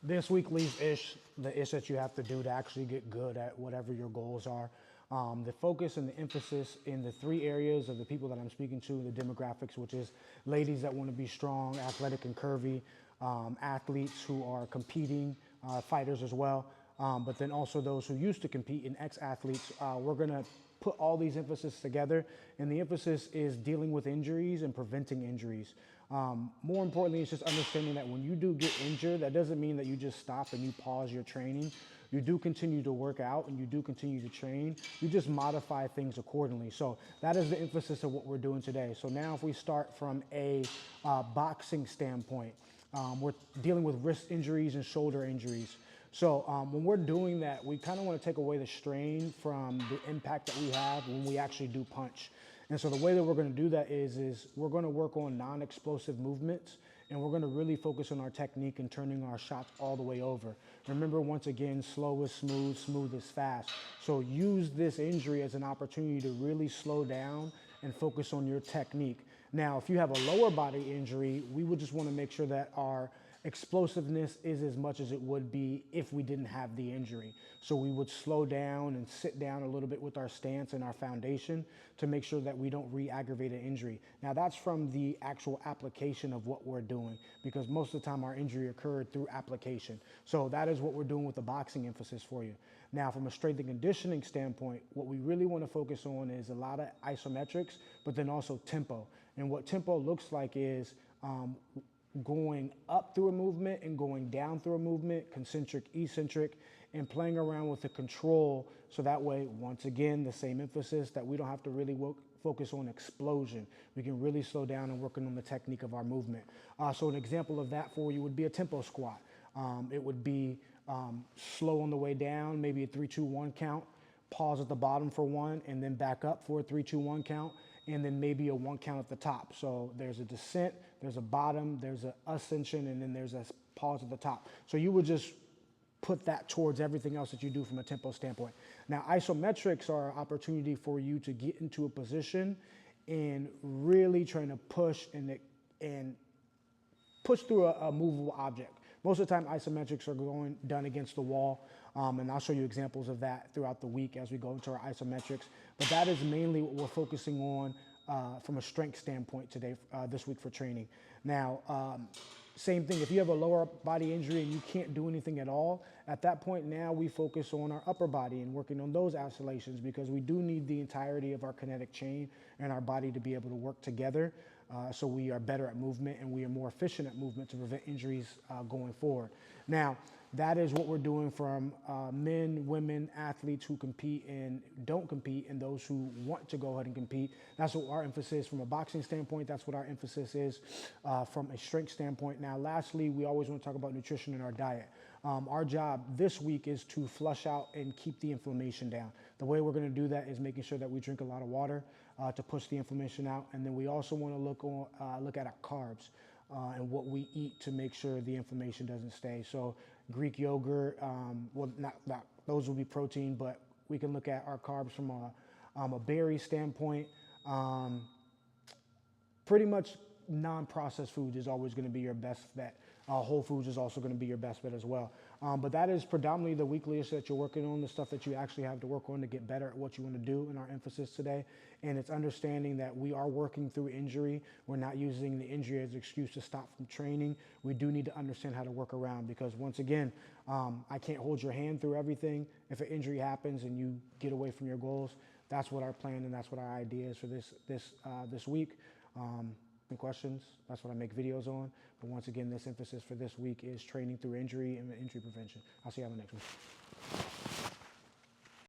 this weekly's the ish that you have to do to actually get good at whatever your goals are. The focus and the emphasis in the three areas of the people that I'm speaking to, the demographics, which is ladies that want to be strong, athletic and curvy, athletes who are competing, fighters as well, but then also those who used to compete and ex-athletes. We're going to put all these emphasis together, and the emphasis is dealing with injuries and preventing injuries. More importantly, it's just understanding that when you do get injured, that doesn't mean that you just stop and you pause your training. You do continue to work out and you do continue to train. You just modify things accordingly. So that is the emphasis of what we're doing today. So now if we start from a boxing standpoint, we're dealing with wrist injuries and shoulder injuries. So when we're doing that, we kind of want to take away the strain from the impact that we have when we actually do punch. And so the way that we're going to do that is we're going to work on non-explosive movements, and we're going to really focus on our technique and turning our shots all the way over. Remember, once again, slow is smooth, smooth is fast. So use this injury as an opportunity to really slow down and focus on your technique. Now, if you have a lower body injury, we would just want to make sure that our explosiveness is as much as it would be if we didn't have the injury. So we would slow down and sit down a little bit with our stance and our foundation to make sure that we don't re-aggravate an injury. Now that's from the actual application of what we're doing, because most of the time our injury occurred through application. So that is what we're doing with the boxing emphasis for you. Now from a strength and conditioning standpoint, what we really want to focus on is a lot of isometrics, but then also tempo. And what tempo looks like is going up through a movement and going down through a movement, concentric, eccentric, and playing around with the control. So that way, once again, the same emphasis that we don't have to really focus on explosion. We can really slow down and working on the technique of our movement. So an example of that for you would be a tempo squat. It would be slow on the way down, maybe a 3-2-1 count, pause at the bottom for one, and then back up for a 3-2-1 count, and then maybe a 1 count at the top. So there's a descent, there's a bottom, there's an ascension, and then there's a pause at the top. So you would just put that towards everything else that you do from a tempo standpoint. Now, isometrics are an opportunity for you to get into a position and really trying to push and push through a movable object. Most of the time, isometrics are done against the wall, and I'll show you examples of that throughout the week as we go into our isometrics. But that is mainly what we're focusing on from a strength standpoint today, this week for training. Now, same thing, if you have a lower body injury and you can't do anything at all, at that point now we focus on our upper body and working on those oscillations, because we do need the entirety of our kinetic chain and our body to be able to work together. So we are better at movement and we are more efficient at movement to prevent injuries going forward. Now, that is what we're doing from men, women, athletes who compete and don't compete, and those who want to go ahead and compete. That's what our emphasis from a boxing standpoint. That's what our emphasis is from a strength standpoint. Now, lastly, we always want to talk about nutrition and our diet. Our job this week is to flush out and keep the inflammation down. The way we're going to do that is making sure that we drink a lot of water to push the inflammation out, and then we also want to look at our carbs and what we eat to make sure the inflammation doesn't stay. So Greek yogurt, well, not those will be protein, but we can look at our carbs from a berry standpoint. Pretty much non-processed foods is always going to be your best bet. Whole foods is also going to be your best bet as well. But that is predominantly the weekliest that you're working on, the stuff that you actually have to work on to get better at what you want to do in our emphasis today. And it's understanding that we are working through injury. We're not using the injury as an excuse to stop from training. We do need to understand how to work around, because once again, I can't hold your hand through everything. If an injury happens and you get away from your goals, that's what our plan and that's what our idea is for this week. Any questions? That's what I make videos on. But once again, this emphasis for this week is training through injury and injury prevention. I'll see you on the next one.